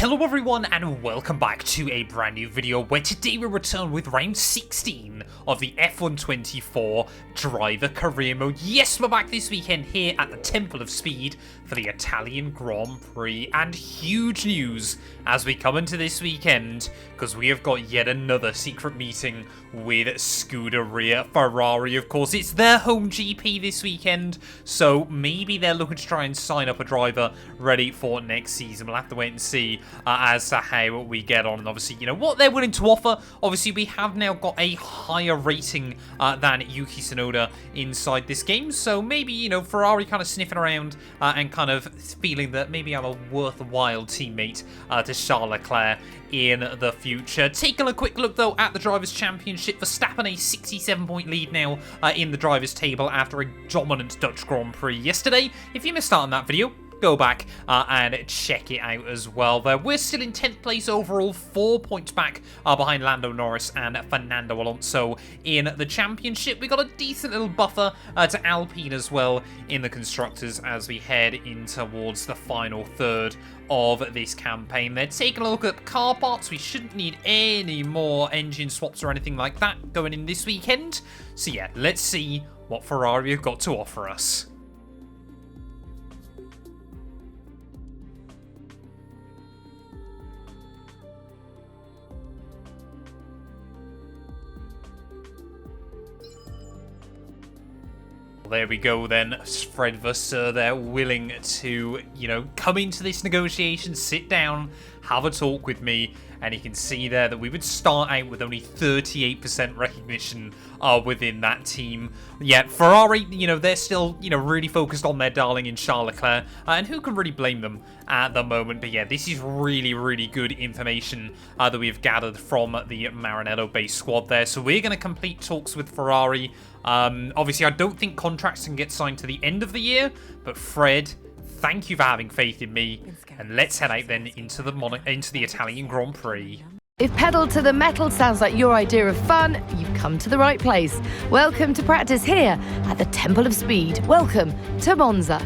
Hello everyone and welcome back to a brand new video where today we return with round 16 of the F124 driver career mode. Yes, we're back this weekend here at the Temple of Speed for the Italian Grand Prix, and huge news as we come into this weekend because we have got yet another secret meeting with Scuderia Ferrari. Of course, it's their home GP this weekend, so maybe they're looking to try and sign up a driver ready for next season. We'll have to wait and see as to how we get on, and obviously, you know, what they're willing to offer. Obviously, we have now got a higher rating than Yuki Tsunoda inside this game, so maybe, you know, Ferrari kind of sniffing around and kind of feeling that maybe I'm a worthwhile teammate to Charles Leclerc in the future. Taking a quick look though at the Drivers' Championship, Verstappen a 67-point lead now in the Drivers' table after a dominant Dutch Grand Prix yesterday. If you missed out on that video, go back and check it out as well. There, we're still in 10th place overall, 4 points back behind Lando, Norris and Fernando Alonso in the championship. We got a decent little buffer to Alpine as well in the constructors as we head in towards the final third of this campaign. They're taking a look at car parts. We shouldn't need any more engine swaps or anything like that going in this weekend. So yeah, let's see what Ferrari have got to offer us. There we go then, Fred Vasseur there, willing to, you know, come into this negotiation, sit down, have a talk with me, and you can see there that we would start out with only 38% recognition within that team. Yeah, Ferrari, you know, they're still, you know, really focused on their darling in Charles Leclerc, and who can really blame them at the moment? But yeah, this is really, really good information that we've gathered from the Maranello-based squad there. So we're going to complete talks with Ferrari. Obviously, I don't think contracts can get signed to the end of the year, but Fred, thank you for having faith in me, and let's head out then into the Italian Grand Prix. If pedal to the metal sounds like your idea of fun, you've come to the right place. Welcome to practice here at the Temple of Speed. Welcome to Monza.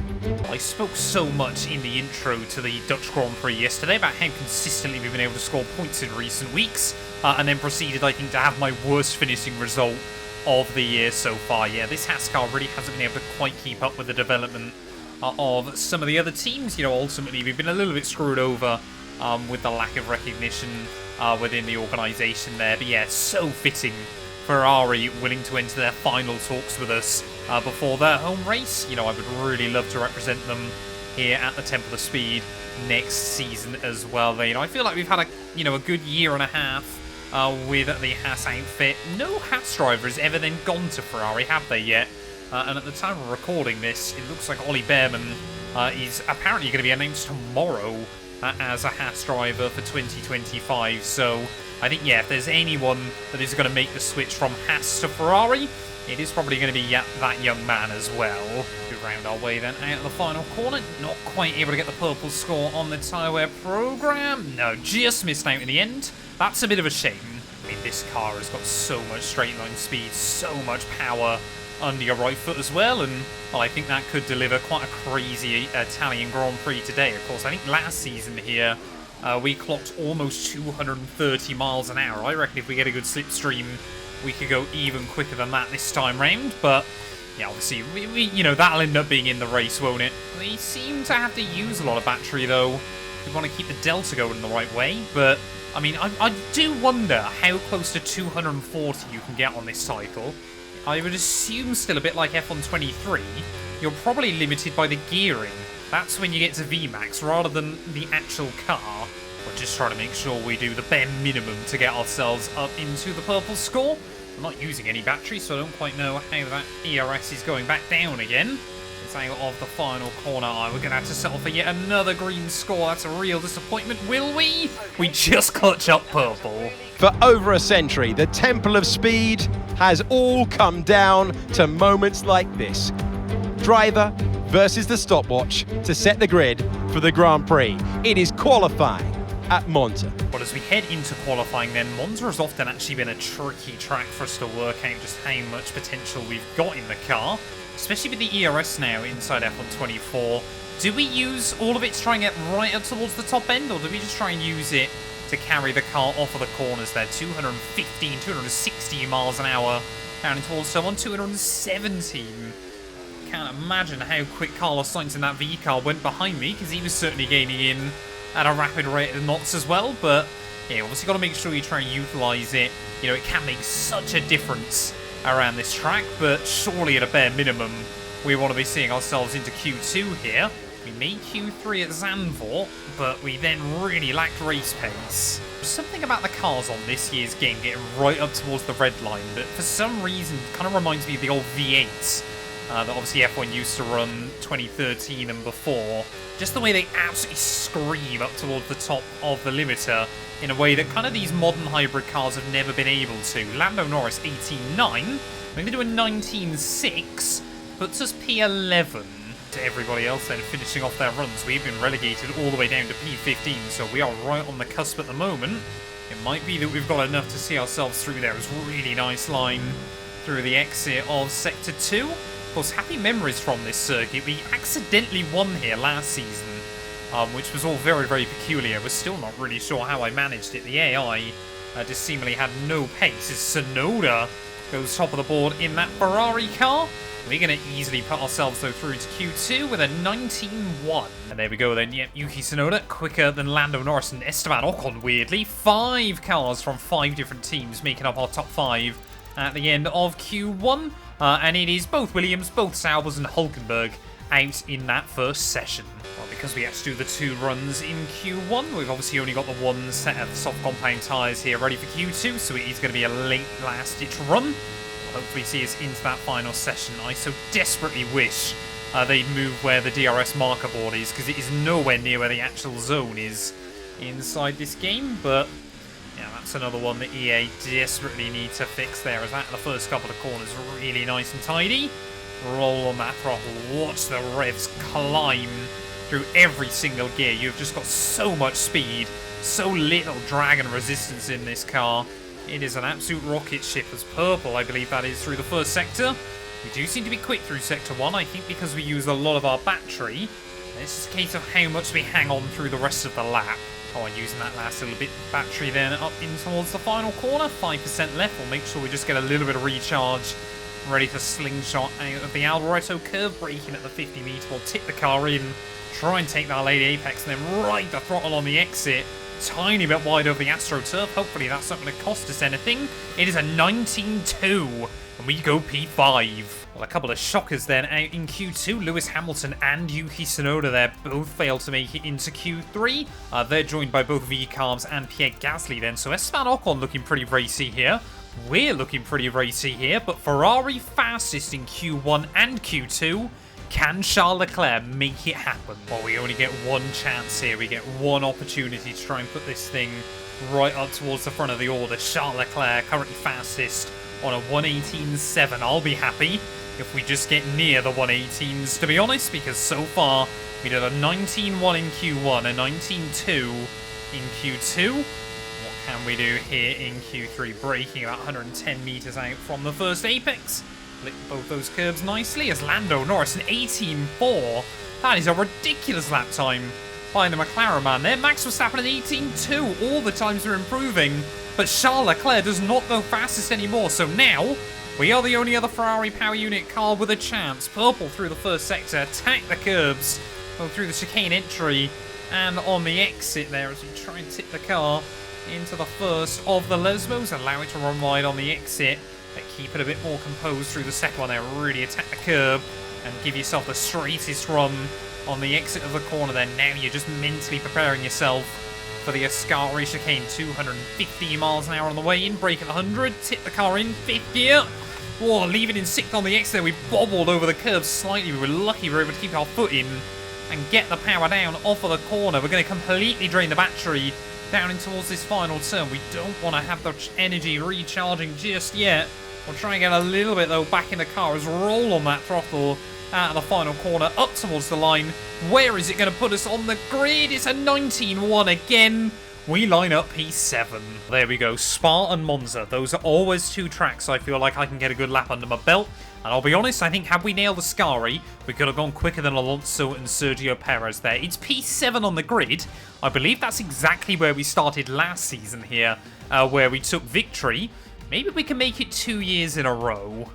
I spoke so much in the intro to the Dutch Grand Prix yesterday about how consistently we've been able to score points in recent weeks, and then proceeded, I think, to have my worst finishing result of the year so far. Yeah, this Haas car really hasn't been able to quite keep up with the development of some of the other teams. You know, ultimately, we've been a little bit screwed over with the lack of recognition within the organisation there. But yeah, it's so fitting. Ferrari willing to enter their final talks with us before their home race. You know, I would really love to represent them here at the Temple of Speed next season as well. You know, I feel like we've had a good year and a half with the Haas outfit. No Haas driver has ever then gone to Ferrari, have they yet? And at the time of recording this, it looks like Ollie Behrman is apparently going to be announced tomorrow as a Haas driver for 2025. So I think, yeah, if there's anyone that is going to make the switch from Haas to Ferrari, it is probably going to be that young man as well. We round our way then out of the final corner. Not quite able to get the purple score on the tyre wear program. No, just missed out in the end. That's a bit of a shame. I mean, this car has got so much straight line speed, so much power under your right foot as well, and well, I think that could deliver quite a crazy Italian Grand Prix today. Of course, I think last season here, we clocked almost 230 miles an hour. I reckon if we get a good slipstream, we could go even quicker than that this time round, but yeah, obviously, we you know, that'll end up being in the race, won't it? They seem to have to use a lot of battery, though. We want to keep the Delta going the right way, but I mean, I do wonder how close to 240 you can get on this cycle. I would assume still a bit like F123, you're probably limited by the gearing. That's when you get to VMAX rather than the actual car. We're just trying to make sure we do the bare minimum to get ourselves up into the purple score. I'm not using any battery, so I don't quite know how that ERS is going back down again. It's out of the final corner. We're going to have to settle for yet another green score. That's a real disappointment, will we? We just clutch up purple. For over a century, the Temple of Speed has all come down to moments like this. Driver versus the stopwatch to set the grid for the Grand Prix. It is qualifying at Monza. But as we head into qualifying then, Monza has often actually been a tricky track for us to work out just how much potential we've got in the car. especially with the ERS now inside F124. Do we use all of it to try and get right up towards the top end, or do we just try and use it to carry the car off of the corners there? 215, 260 miles an hour down towards someone, 217. Can't imagine how quick Carlos Sainz in that V car went behind me, because he was certainly gaining in at a rapid rate of knots as well. But yeah, obviously got to make sure you try and utilise it. You know, it can make such a difference around this track, but surely at a bare minimum, we want to be seeing ourselves into Q2 here. We made Q3 at Zandvoort, but we then really lacked race pace. Something about the cars on this year's game getting right up towards the red line that for some reason kind of reminds me of the old V8s that obviously F1 used to run 2013 and before. Just the way they absolutely scream up towards the top of the limiter in a way that kind of these modern hybrid cars have never been able to. Lando Norris 18.9, we're going to do a 19.6, puts us P11. To everybody else then finishing off their runs, we've been relegated all the way down to P15, so we are right on the cusp at the moment. It might be that we've got enough to see ourselves through there. It was a really nice line through the exit of Sector 2. Of course, happy memories from this circuit. We accidentally won here last season, which was all very, very peculiar. We're still not really sure how I managed it. The AI just seemingly had no pace as Tsunoda goes top of the board in that Ferrari car. We're going to easily put ourselves, though, through to Q2 with a 19.1. And there we go, then. Yep, Yuki Tsunoda quicker than Lando Norris and Esteban Ocon, weirdly. 5 cars from 5 different teams making up our top 5 at the end of Q1. And it is both Williams, both Saubers and Hulkenberg out in that first session. Well, because we had to do the 2 runs in Q1, we've obviously only got the 1 set of soft compound tyres here ready for Q2, so it is going to be a late last-ditch run. Hopefully see us into that final session. I so desperately wish they'd move where the DRS marker board is, because it is nowhere near where the actual zone is inside this game. But yeah, that's another one that EA desperately need to fix there, as that the first couple of corners really nice and tidy. Roll on that throttle, watch the revs climb through every single gear. You've just got so much speed, so little drag and resistance in this car. It is an absolute rocket ship as purple, I believe that is, through the first sector. We do seem to be quick through sector 1, I think because we use a lot of our battery. It's just a case of how much we hang on through the rest of the lap. Oh, and using that last little bit of battery then up in towards the final corner. 5% left, we'll make sure we just get a little bit of recharge. Ready to slingshot out of the Alboreto curve, braking at the 50 metre. We'll tip the car in, try and take that late apex, and then right the throttle on the exit. Tiny bit wide over the AstroTurf. Hopefully that's not going to cost us anything. It is a 19.2, and we go P5. Well, a couple of shockers then out in Q2. Lewis Hamilton and Yuki Tsunoda there both failed to make it into Q3. They're joined by both V-Carbs and Pierre Gasly then. So Esteban Ocon looking pretty racy here. We're looking pretty racy here, but Ferrari fastest in Q1 and Q2. Can Charles Leclerc make it happen? Well, we only get one chance here. We get one opportunity to try and put this thing right up towards the front of the order. Charles Leclerc, currently fastest on a 1:18.7. I'll be happy if we just get near the 1:18s, to be honest, because so far we did a 19.1 in Q1, a 19.2 in Q2. What can we do here in Q3? Braking about 110 meters out from the first apex. Lick both those curbs nicely as Lando Norris an 18.4. That is a ridiculous lap time by the McLaren man there. Max Verstappen an 18.2. All the times are improving, but Charles Leclerc does not go fastest anymore. So now we are the only other Ferrari power unit car with a chance. Purple through the first sector, attack the curbs, go through the chicane entry, and on the exit there as we try and tip the car into the first of the Lesmos. Allow it to run wide on the exit. But keep it a bit more composed through the second one there. Really attack the curb and give yourself the straightest run on the exit of the corner there. Now you're just mentally preparing yourself for the Ascari chicane. 250 miles an hour on the way in. Brake at 100. Tip the car in. 5th gear. Whoa, leave it in 6th on the exit there. We bobbled over the curb slightly. We were lucky we were able to keep our foot in and get the power down off of the corner. We're going to completely drain the battery down in towards this final turn. We don't want to have the energy recharging just yet. We'll try and get a little bit though back in the car as roll on that throttle out of the final corner up towards the line. Where is it going to put us on the grid? It's a 19.1 again. we line up P7. There we go, Spa and Monza. Those are always two tracks I feel like I can get a good lap under my belt. And I'll be honest, I think had we nailed the Ascari, we could have gone quicker than Alonso and Sergio Perez there. It's P7 on the grid. I believe that's exactly where we started last season here, where we took victory. Maybe we can make it 2 years in a row.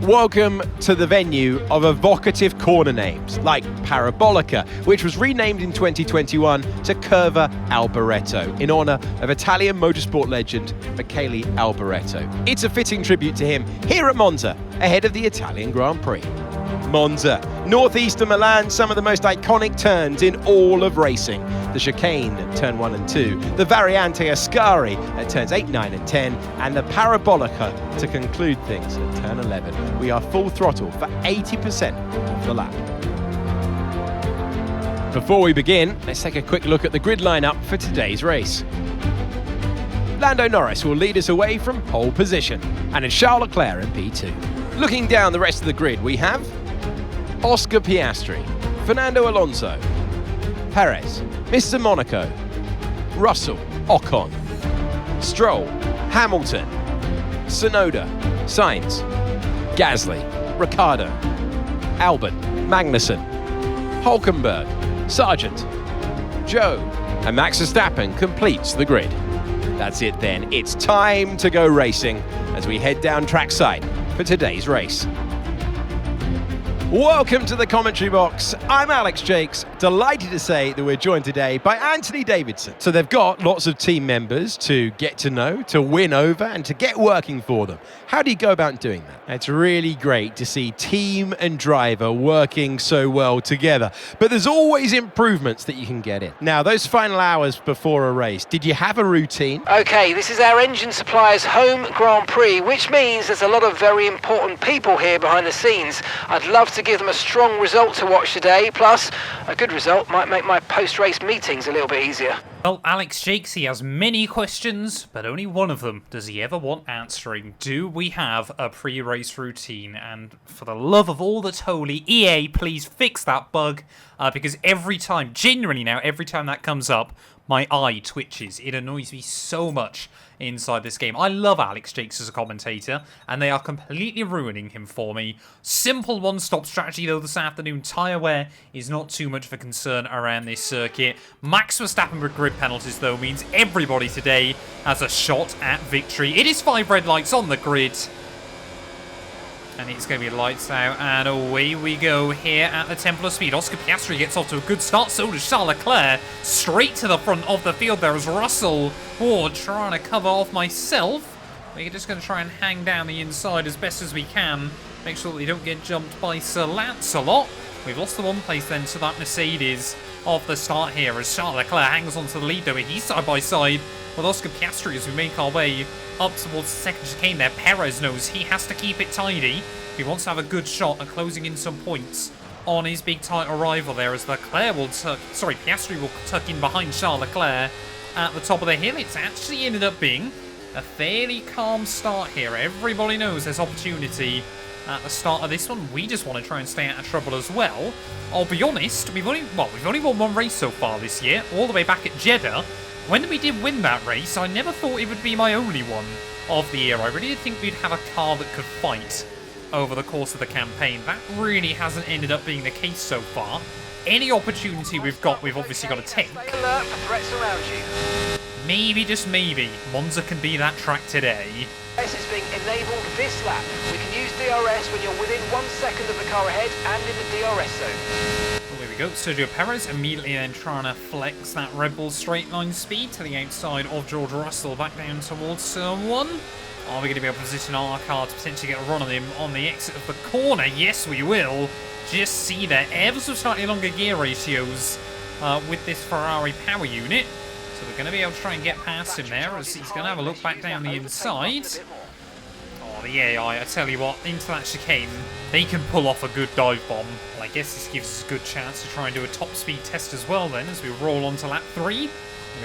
Welcome to the venue of evocative corner names, like Parabolica, which was renamed in 2021 to Curva Alboreto, in honour of Italian motorsport legend Michele Alboreto. It's a fitting tribute to him here at Monza, ahead of the Italian Grand Prix. Monza, northeast of Milan, some of the most iconic turns in all of racing. The chicane at turn 1 and 2, the Variante Ascari at turns 8, 9 and 10, and the Parabolica to conclude things at turn 11. We are full throttle for 80% of the lap. Before we begin, let's take a quick look at the grid lineup for today's race. Lando Norris will lead us away from pole position, and it's Charles Leclerc in P2. Looking down the rest of the grid, we have Oscar Piastri, Fernando Alonso, Perez, Mr. Monaco, Russell, Ocon, Stroll, Hamilton, Tsunoda, Sainz, Gasly, Ricciardo, Albon, Magnussen, Hulkenberg, Sargent, Joe, and Max Verstappen completes the grid. That's it then, it's time to go racing as we head down trackside for today's race. Welcome to the commentary box. I'm Alex Jakes, delighted to say that we're joined today by Anthony Davidson. So they've got lots of team members to get to know, to win over, and to get working for them. How do you go about doing that? It's really great to see team and driver working so well together. But there's always improvements that you can get in. Now, those final hours before a race, did you have a routine? Okay, this is our engine supplier's home Grand Prix, which means there's a lot of very important people here behind the scenes. I'd love to give them a strong result to watch today, plus a good result might make my post-race meetings a little bit easier. Well, Alex Jakes, he has many questions, but only one of them does he ever want answering. Do we have a pre-race routine? And for the love of all that's holy, EA, please fix that bug, because every time, genuinely now, every time that comes up, my eye twitches. It annoys me so much inside this game. I love Alex Jakes as a commentator, and they are completely ruining him for me. Simple one-stop strategy, though, this afternoon. Tyre wear is not too much of a concern around this circuit. Max Verstappen with grid penalties, though, means everybody today has a shot at victory. It is 5 red lights on the grid. And it's going to be lights out, and away we go here at the Temple of Speed. Oscar Piastri gets off to a good start, so does Charles Leclerc. Straight to the front of the field there is Russell. Oh, trying to cover off myself. We're just going to try and hang down the inside as best as we can. Make sure that we don't get jumped by Sir Lancelot. We've lost the one place then to that Mercedes off the start here as Charles Leclerc hangs on to the lead, though. He's side by side with Oscar Piastri as we make our way up towards the second chicane there. Perez knows he has to keep it tidy if he wants to have a good shot at closing in some points on his big title rival there, as Piastri will tuck in behind Charles Leclerc at the top of the hill. It's actually ended up being a fairly calm start here. Everybody knows there's opportunity at the start of this one. We just want to try and stay out of trouble as well. I'll be honest, we've only won one race so far this year, all the way back at Jeddah. When we did win that race, I never thought it would be my only one of the year. I really did think we'd have a car that could fight over the course of the campaign. That really hasn't ended up being the case so far. Any opportunity we've got, we've obviously got to take. Stay alert for threats around you. Maybe, just maybe, Monza can be that track today. DRS is being enabled this lap. We can use DRS when you're within 1 second of the car ahead and in the DRS zone. Well, there we go. Sergio Perez immediately then trying to flex that Red Bull straight line speed to the outside of George Russell, back down towards turn 1. Are we going to be able to position our car to potentially get a run on him on the exit of the corner? Yes, we will. Just see there, ever so slightly longer gear ratios with this Ferrari power unit. So we're going to be able to try and get past him there, as he's going to have a look back down the inside. Oh, the AI, I tell you what, into that chicane, they can pull off a good dive bomb. Well, I guess this gives us a good chance to try and do a top speed test as well then, as we roll on to lap 3.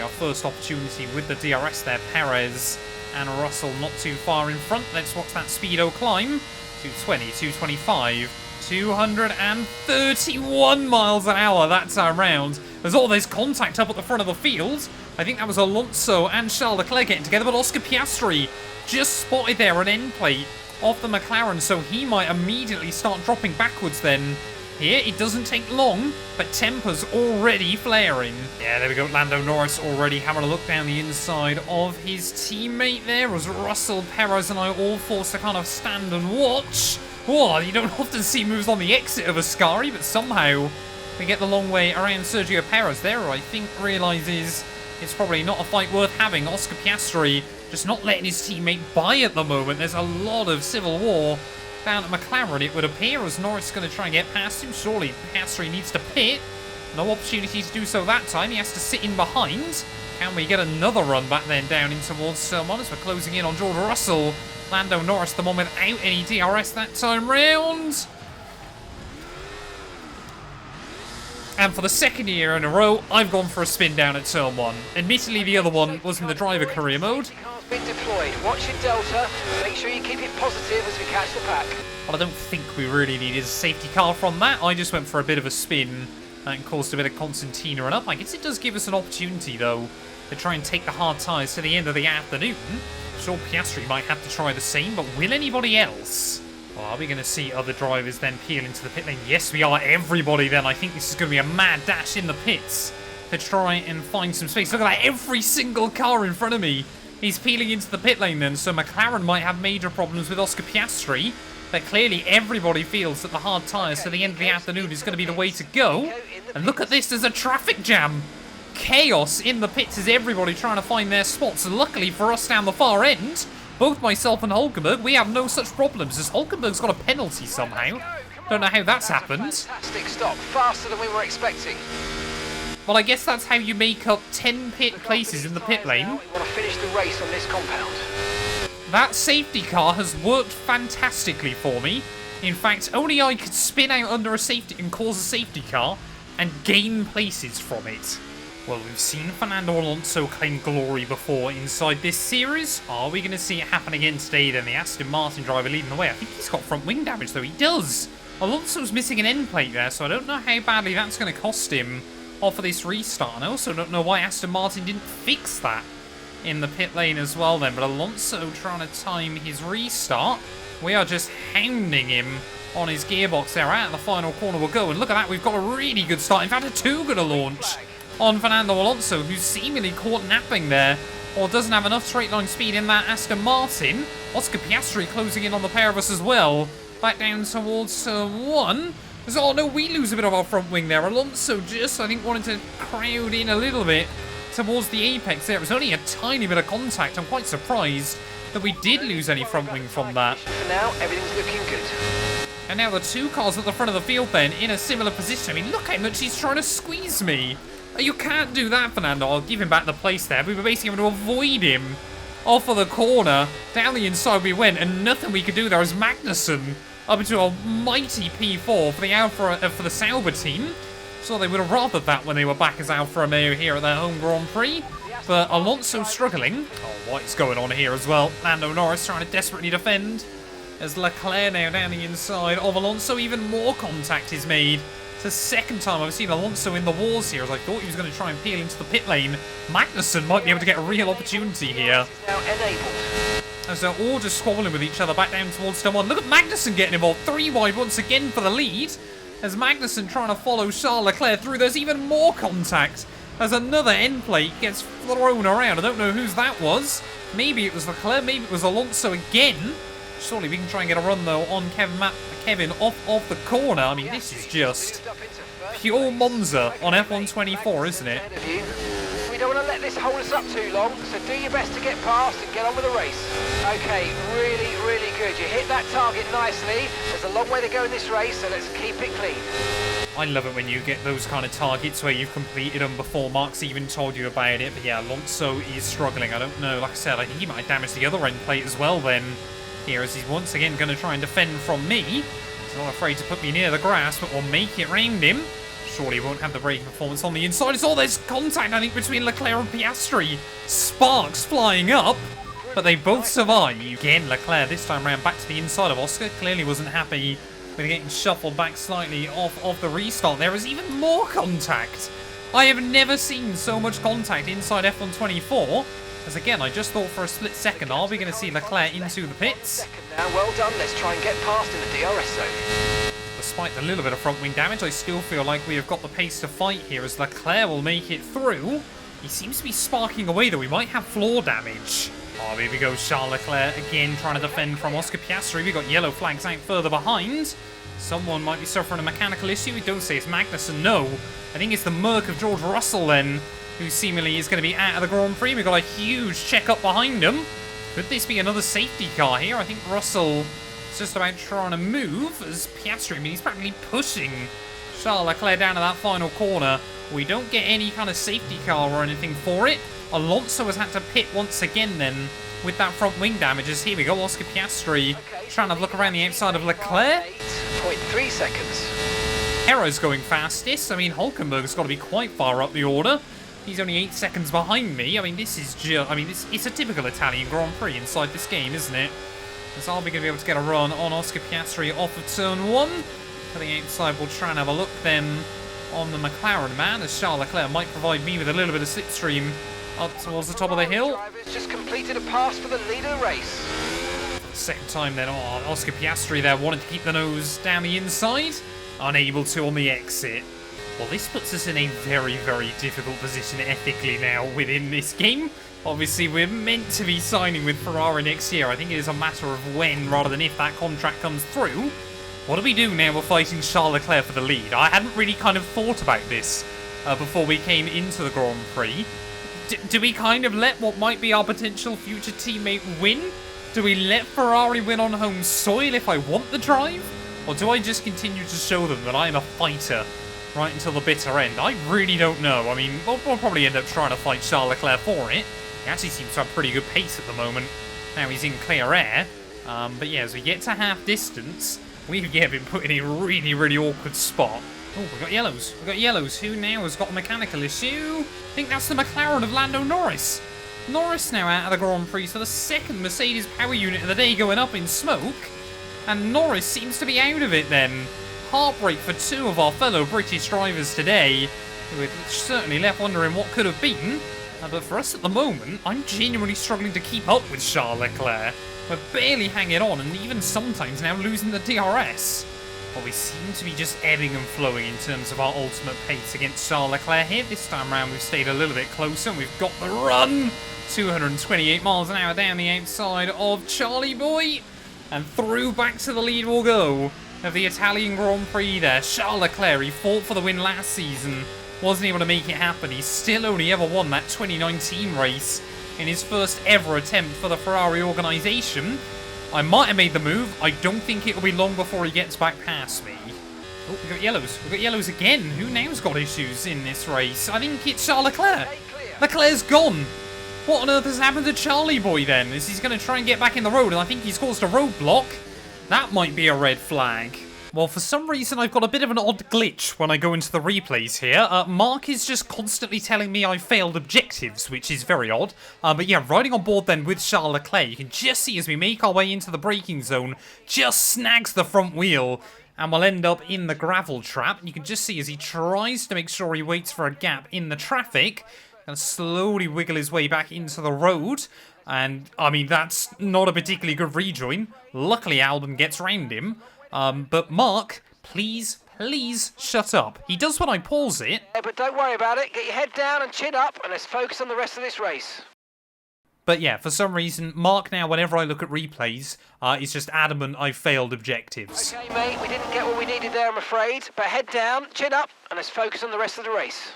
Our first opportunity with the DRS there. Perez and Russell not too far in front. Let's watch that speedo climb. 220, 225, 231 miles an hour. That's our round. There's contact up at the front of the field. I think that was Alonso and Charles Leclerc getting together, but Oscar Piastri just spotted there an end plate off the McLaren, so he might immediately start dropping backwards then. Here, it doesn't take long, but temper's already flaring. Yeah, there we go. Lando Norris already having a look down the inside of his teammate there as Russell, Perez and I all forced to kind of stand and watch. Whoa, you don't often see moves on the exit of Ascari, but somehow we get the long way around Sergio Perez there, who I think realises it's probably not a fight worth having. Oscar Piastri just not letting his teammate by at the moment. There's a lot of civil war down at McLaren, it would appear, as Norris is going to try and get past him. Surely Piastri needs to pit. No opportunity to do so that time. He has to sit in behind. Can we get another run back then down in towards Salmon as we're closing in on George Russell? Lando Norris, the one without any DRS that time round. And for the second year in a row, I've gone for a spin down at Turn 1. Admittedly, the other one was in the driver career mode. Car's been deployed. Watch your delta. Make sure you keep it positive as we catch the pack. Well, I don't think we really needed a safety car from that. I just went for a bit of a spin and caused a bit of concertina run up. I guess it does give us an opportunity, though, to try and take the hard tyres to the end of the afternoon. Sure, Piastri might have to try the same, but will anybody else? Well, are we going to see other drivers then peel into the pit lane? Yes, we are. Everybody then. I think this is going to be a mad dash in the pits to try and find some space. Look at that. Every single car in front of me is peeling into the pit lane then. So McLaren might have major problems with Oscar Piastri. But clearly everybody feels that the hard tyres to the end of the afternoon is going to be the way to go. And look at this. There's a traffic jam. Chaos in the pits as everybody trying to find their spots. And luckily for us down the far end, both myself and Hulkenberg, we have no such problems, as Hulkenberg's got a penalty somehow. Don't know how that's happened. Fantastic stop, faster than we were expecting. Well, I guess that's how you make up 10 pit places in the pit lane. We want to finish the race on this compound. That safety car has worked fantastically for me. In fact, only I could spin out under a safety and cause a safety car and gain places from it. Well, we've seen Fernando Alonso claim glory before inside this series. Are we going to see it happen again today then? The Aston Martin driver leading the way. I think he's got front wing damage though. He does. Alonso's missing an end plate there, so I don't know how badly that's going to cost him off of this restart. And I also don't know why Aston Martin didn't fix that in the pit lane as well then. But Alonso trying to time his restart. We are just hounding him on his gearbox there. Out of the final corner we'll go. And look at that. We've got a really good start. In fact, a two-gunner launch on Fernando Alonso, who's seemingly caught napping there, or doesn't have enough straight line speed in that Aston Martin. Oscar Piastri closing in on the pair of us as well. Back down towards Turn 1. Oh no, we lose a bit of our front wing there. Alonso just, I think, wanted to crowd in a little bit towards the apex there. It was only a tiny bit of contact. I'm quite surprised that we did lose any front wing from that. For now, everything's looking good. And now the two cars at the front of the field then in a similar position. I mean, look how much he's trying to squeeze me. You can't do that, Fernando. I'll give him back the place there. We were basically able to avoid him off of the corner. Down the inside we went, and nothing we could do there as Magnussen up into a mighty P4 for the Sauber team. So they would have rathered that when they were back as Alfa Romeo here at their home Grand Prix. But Alonso struggling. Oh, what is going on here as well? Lando Norris trying to desperately defend as Leclerc now down the inside of Alonso. Even more contact is made. It's the second time I've seen Alonso in the wars here, as I thought he was going to try and peel into the pit lane. Magnussen might be able to get a real opportunity here. Now enabled. As they're all just squabbling with each other back down towards Turn 1. Look at Magnussen getting involved. 3 wide once again for the lead. As Magnussen trying to follow Charles Leclerc through. There's even more contact as another end plate gets thrown around. I don't know whose that was. Maybe it was Leclerc, maybe it was Alonso again. Surely we can try and get a run though on Kevin off of the corner. I mean, this is just pure Monza on F124, isn't it? We don't want to let this hold us up too long, so do your best to get past and get on with the race. Okay, really, really good. You hit that target nicely. There's a long way to go in this race, so let's keep it clean. I love it when you get those kind of targets where you've completed them before Mark's even told you about it. But yeah, Alonso is struggling. I don't know. Like I said, I think he might damage the other end plate as well then. Here, as he's once again going to try and defend from me. He's not afraid to put me near the grass, but we'll make it round him. Surely he won't have the braking performance on the inside. It's all there's contact, I think, between Leclerc and Piastri. Sparks flying up, but they both survive. Again, Leclerc this time round back to the inside of Oscar. Clearly wasn't happy with getting shuffled back slightly off of the restart. There is even more contact I have never seen so much contact inside F124. As again, I just thought for a split second, are we going to see Leclerc into the pits? Now, well done. Let's try and get past in the DRS zone. Despite the little bit of front wing damage, I still feel like we have got the pace to fight here as Leclerc will make it through. He seems to be sparking away though. We might have floor damage. Oh, here we go. Charles Leclerc again trying to defend from Oscar Piastri. We got yellow flags out further behind. Someone might be suffering a mechanical issue. We don't say it's Magnussen. No, I think it's the Merc of George Russell then, who seemingly is going to be out of the Grand Prix. We've got a huge check-up behind him. Could this be another safety car here? I think Russell is just about trying to move as Piastri, I mean, he's practically pushing Charles Leclerc down to that final corner. We don't get any kind of safety car or anything for it. Alonso has had to pit once again then with that front wing damages. Here we go, Oscar Piastri trying to look around the outside of Leclerc. 8.3 seconds. Hero's going fastest. I mean, Hulkenberg's got to be quite far up the order. He's only 8 seconds behind me. I mean, this is just... I mean, it's a typical Italian Grand Prix inside this game, isn't it? As I'll be going to be able to get a run on Oscar Piastri off of turn 1. To the outside, we'll try and have a look then on the McLaren man, as Charles Leclerc might provide me with a little bit of slipstream up towards the top of the hill. Just completed a pass for the leader race. Second time then, oh, Oscar Piastri there wanted to keep the nose down the inside. Unable to on the exit. Well, this puts us in a very, very difficult position ethically now within this game. Obviously, we're meant to be signing with Ferrari next year. I think it is a matter of when rather than if that contract comes through. What do we do now we're fighting Charles Leclerc for the lead? I hadn't really kind of thought about this before we came into the Grand Prix. Do we kind of let what might be our potential future teammate win? Do we let Ferrari win on home soil if I want the drive? Or do I just continue to show them that I am a fighter right until the bitter end? I really don't know. I mean, we'll probably end up trying to fight Charles Leclerc for it. He actually seems to have pretty good pace at the moment. Now he's in clear air. But yeah, as we get to half distance, we've been put in a really, really awkward spot. Oh, we've got yellows. We've got yellows. Who now has got a mechanical issue? I think that's the McLaren of Lando Norris. Norris now out of the Grand Prix, so the second Mercedes power unit of the day going up in smoke. And Norris seems to be out of it then. Heartbreak for two of our fellow British drivers today, who are certainly left wondering what could have been. But for us at the moment, I'm genuinely struggling to keep up with Charles Leclerc. We're barely hanging on and even sometimes now losing the DRS. But we seem to be just ebbing and flowing in terms of our ultimate pace against Charles Leclerc here. This time around we've stayed a little bit closer and we've got the run. 228 miles an hour down the outside of Charlie Boy. And through back to the lead we'll go of the Italian Grand Prix there. Charles Leclerc, he fought for the win last season. Wasn't able to make it happen. He's still only ever won that 2019 race in his first ever attempt for the Ferrari organisation. I might have made the move. I don't think it'll be long before he gets back past me. Oh, we've got yellows. We've got yellows again. Who now's got issues in this race? I think it's Charles Leclerc. Leclerc's gone. What on earth has happened to Charlie Boy then? Is he's going to try and get back in the road and I think he's caused a roadblock? That might be a red flag. Well, for some reason, I've got a bit of an odd glitch when I go into the replays here. Mark is just constantly telling me I failed objectives, which is very odd. But yeah, riding on board then with Charles Leclerc, you can just see as we make our way into the braking zone, just snags the front wheel, and we'll end up in the gravel trap. You can just see as he tries to make sure he waits for a gap in the traffic, and slowly wiggle his way back into the road. And, I mean, that's not a particularly good rejoin. Luckily, Albon gets round him. But Mark, please shut up. He does when I pause it. Yeah, but don't worry about it. Get your head down and chin up, and let's focus on the rest of this race. But yeah, for some reason, Mark now, whenever I look at replays, is just adamant I failed objectives. Okay, mate, we didn't get what we needed there, I'm afraid. But head down, chin up, and let's focus on the rest of the race.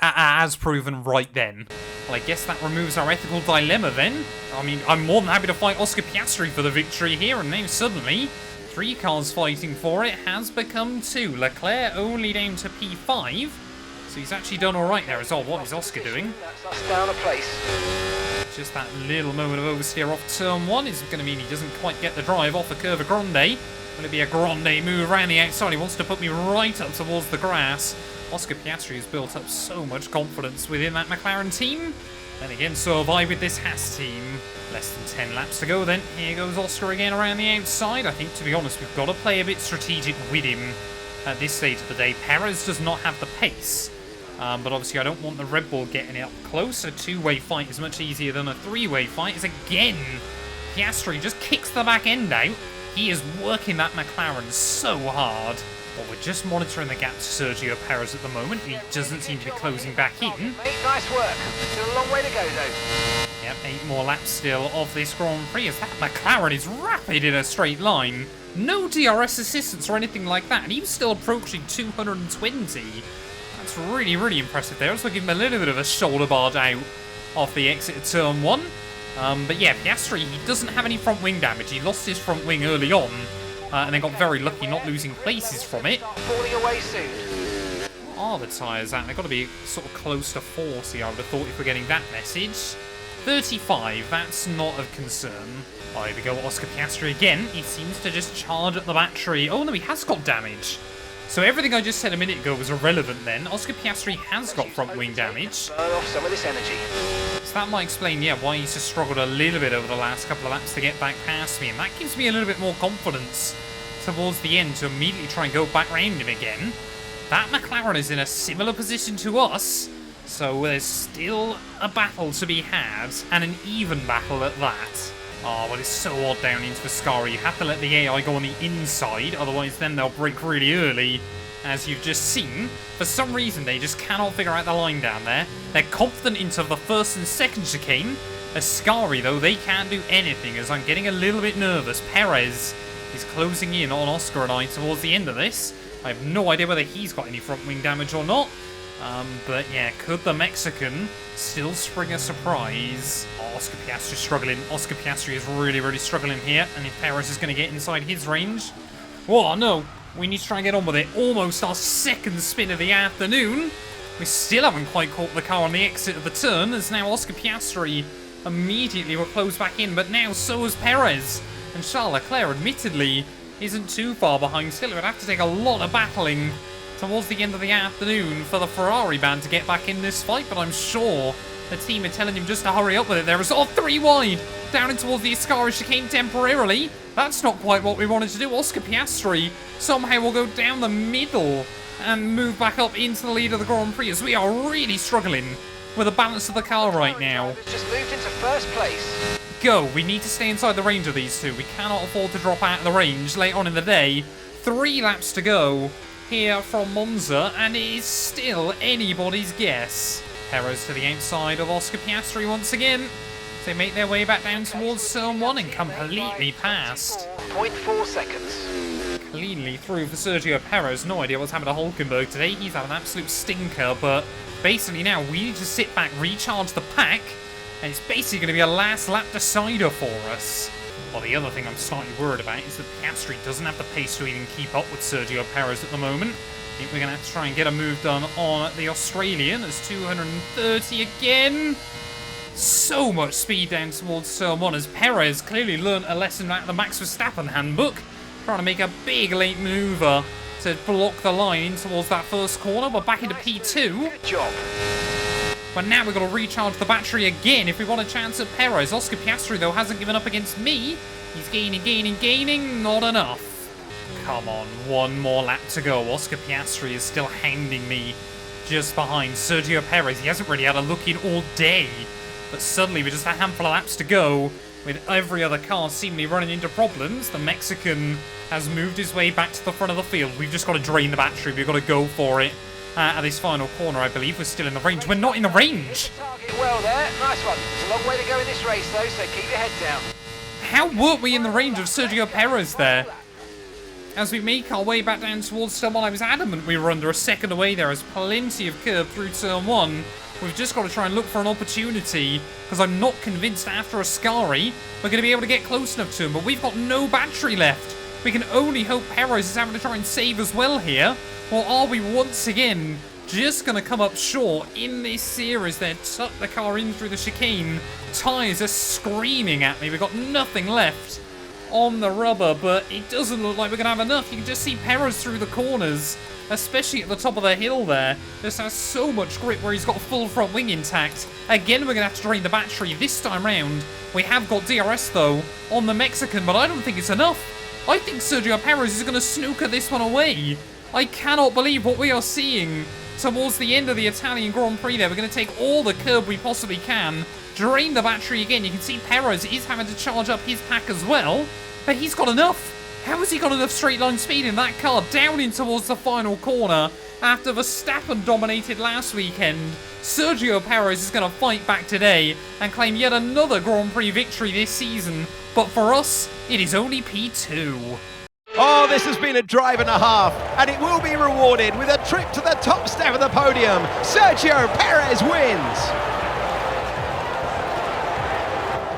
As proven right then. Well, I guess that removes our ethical dilemma then. I mean, I'm more than happy to fight Oscar Piastri for the victory here, and now suddenly 3 cars fighting for it has become 2. Leclerc only down to P5, so he's actually done alright there as well. What is Oscar doing? That's us down a place. Just that little moment of oversteer off turn 1 is going to mean he doesn't quite get the drive off the Curva Grande. Will it be a Grande move around the outside? He wants to put me right up towards the grass. Oscar Piastri has built up so much confidence within that McLaren team. Then again, so have I with this Haas team. Less than 10 laps to go then. Here goes Oscar again around the outside. I think, to be honest, we've got to play a bit strategic with him at this stage of the day. Perez does not have the pace. But obviously I don't want the Red Bull getting it up close. A two-way fight is much easier than a three-way fight. As again, Piastri just kicks the back end out. He is working that McLaren so hard. Well, we're just monitoring the gap to Sergio Perez at the moment. He doesn't seem to be closing back in. Mate, nice work. Still a long way to go, though. Yep, 8 more laps still of this Grand Prix as that McLaren is rapid in a straight line. No DRS assistance or anything like that, and he was still approaching 220. That's really, really impressive there. Also give him a little bit of a shoulder bar out off the exit of turn 1. But yeah, Piastri, he doesn't have any front wing damage. He lost his front wing early on, and then got very lucky not losing places from it. Falling away soon. What are the tyres at? They've got to be sort of close to 40, I would have thought, if we're getting that message. 35, that's not of concern. Oh, here we go, Oscar Piastri again. He seems to just charge up the battery. Oh no, he has got damage. So everything I just said a minute ago was irrelevant then. Oscar Piastri has got front wing damage. Burn off some of this energy. So that might explain, yeah, why he's just struggled a little bit over the last couple of laps to get back past me. And that gives me a little bit more confidence towards the end to immediately try and go back round him again. That McLaren is in a similar position to us. So there's still a battle to be had, and an even battle at that. Oh, well, it's so odd down into Ascari. You have to let the AI go on the inside, otherwise then they'll break really early. As you've just seen, for some reason they just cannot figure out the line down there. They're confident into the first and second chicane. Ascari, though, they can't do anything, as I'm getting a little bit nervous. Perez is closing in on Oscar and I towards the end of this. I have no idea whether he's got any front wing damage or not. But yeah, could the Mexican still spring a surprise? Oh, Oscar Piastri struggling. Oscar Piastri is really, really struggling here. And if Perez is going to get inside his range... Oh, no. We need to try and get on with it. Almost our second spin of the afternoon. We still haven't quite caught the car on the exit of the turn, as now Oscar Piastri immediately will close back in. But now so is Perez. And Charles Leclerc, admittedly, isn't too far behind. Still, it would have to take a lot of battling towards the end of the afternoon for the Ferrari band to get back in this fight, but I'm sure the team are telling him just to hurry up with it. There is 3 wide, down in towards the Ascari chicane temporarily. That's not quite what we wanted to do. Oscar Piastri somehow will go down the middle and move back up into the lead of the Grand Prix, as we are really struggling with the balance of the car right now. Just moved into first place. Go, we need to stay inside the range of these two. We cannot afford to drop out of the range later on in the day. 3 laps to go here from Monza, and it is still anybody's guess. Perez to the outside of Oscar Piastri once again. They make their way back down towards turn 1 and completely past. 0.4 seconds. Cleanly through for Sergio Perez. No idea what's happened to Hulkenberg today. He's had an absolute stinker, but basically now we need to sit back, recharge the pack, and it's basically going to be a last lap decider for us. Well, the other thing I'm slightly worried about is that Piastri doesn't have the pace to even keep up with Sergio Perez at the moment. I think we're going to have to try and get a move done on the Australian. There's 230 again. So much speed down towards turn 1, as Perez clearly learned a lesson out of the Max Verstappen handbook. Trying to make a big late maneuver to block the line in towards that first corner. We're back into P2. Good job. But now we've got to recharge the battery again if we want a chance at Perez. Oscar Piastri, though, hasn't given up against me. He's gaining. Not enough. Come on, 1 more lap to go. Oscar Piastri is still hounding me just behind Sergio Perez. He hasn't really had a look in all day. But suddenly, with just a handful of laps to go, with every other car seemingly running into problems, the Mexican has moved his way back to the front of the field. We've just got to drain the battery. We've got to go for it. At this final corner, I believe we're still in the range. We're not in the range. Target well there. Nice one. There's a long way to go in this race, though, so keep your head down. How weren't we in the range of Sergio Perez there? As we make our way back down towards someone, I was adamant we were under a second away there. There's plenty of curb through turn 1. We've just got to try and look for an opportunity, because I'm not convinced after Ascari we're going to be able to get close enough to him. But we've got no battery left. We can only hope Perez is having to try and save as well here. Or are we once again just going to come up short in this series? They tuck the car in through the chicane. Tyres are screaming at me. We've got nothing left on the rubber, but it doesn't look like we're going to have enough. You can just see Perez through the corners, especially at the top of the hill there. Just has so much grip where he's got full front wing intact. Again, we're going to have to drain the battery this time round. We have got DRS, though, on the Mexican, but I don't think it's enough. I think Sergio Perez is going to snooker this one away. I cannot believe what we are seeing. towards the end of the Italian Grand Prix there. We're going to take all the curb we possibly can, drain the battery again. You can see Perez is having to charge up his pack as well, but he's got enough. How has he got enough straight line speed in that car down in towards the final corner after Verstappen dominated last weekend? Sergio Perez is going to fight back today and claim yet another Grand Prix victory this season, but for us, it is only P2. Oh, this has been a drive and a half, and it will be rewarded with a trip to the top step of the podium. Sergio Perez wins.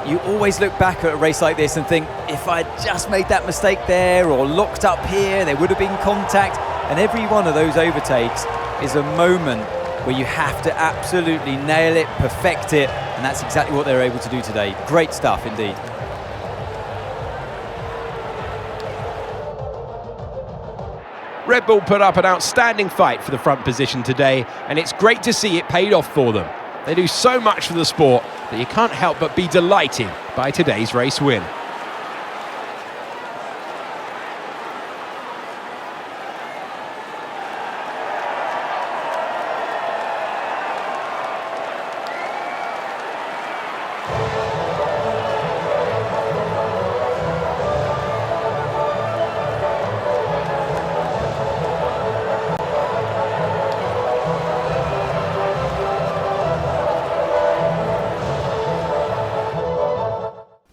You always look back at a race like this and think, if I'd just made that mistake there or locked up here, there would have been contact. And every one of those overtakes is a moment where you have to absolutely nail it, perfect it, and that's exactly what they're able to do today. Great stuff indeed. Red Bull put up an outstanding fight for the front position today, and it's great to see it paid off for them. They do so much for the sport that you can't help but be delighted by today's race win.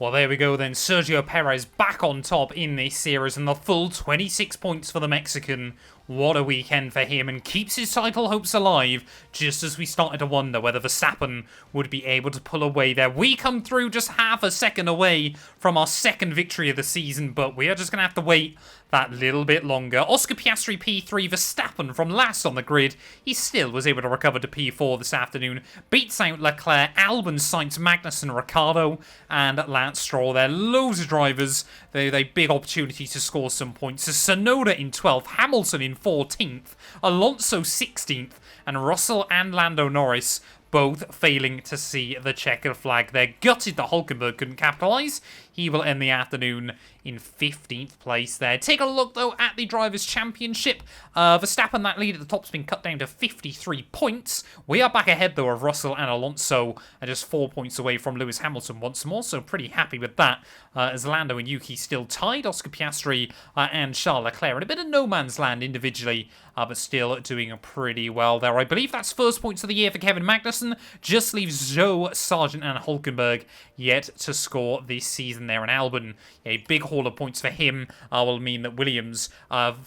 Well, there we go then. Sergio Perez back on top in this series and the full 26 points for the Mexican. What a weekend for him, and keeps his title hopes alive, just as we started to wonder whether Verstappen would be able to pull away there. We come through just half a second away from our second victory of the season, but we are just going to have to wait that little bit longer. Oscar Piastri P3, Verstappen from last on the grid. He still was able to recover to P4 this afternoon. Beats out Leclerc, Albon, Sainz, Magnussen, Ricciardo, and Lance Stroll. There are loads of drivers. They a big opportunity to score some points. So Tsunoda in 12th, Hamilton in 14th, Alonso 16th, and Russell and Lando Norris both failing to see the checkered flag. They're gutted that Hulkenberg couldn't capitalise. He will end the afternoon in 15th place there. Take a look, though, at the Drivers' Championship. Verstappen, that lead at the top, has been cut down to 53 points. We are back ahead, though, of Russell and Alonso, and just 4 points away from Lewis Hamilton once more, so pretty happy with that. As Lando and Yuki still tied, Oscar Piastri and Charles Leclerc in a bit of no man's land individually, but still doing pretty well there. I believe that's first points of the year for Kevin Magnussen. Just leaves Joe Sargent and Hulkenberg yet to score this season there. And Albon, a big haul of points for him, will mean that Williams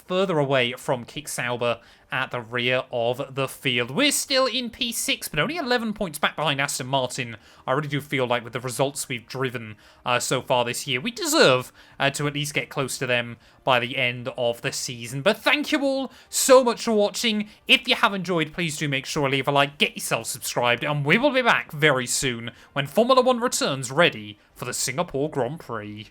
further away from Kick Sauber at the rear of the field. We're still in P6, but only 11 points back behind Aston Martin. I really do feel like with the results we've driven so far this year, we deserve to at least get close to them by the end of the season. But thank you all so much for watching. If you have enjoyed, please do make sure to leave a like, get yourself subscribed, and we will be back very soon when Formula 1 returns ready for the Singapore Grand Prix.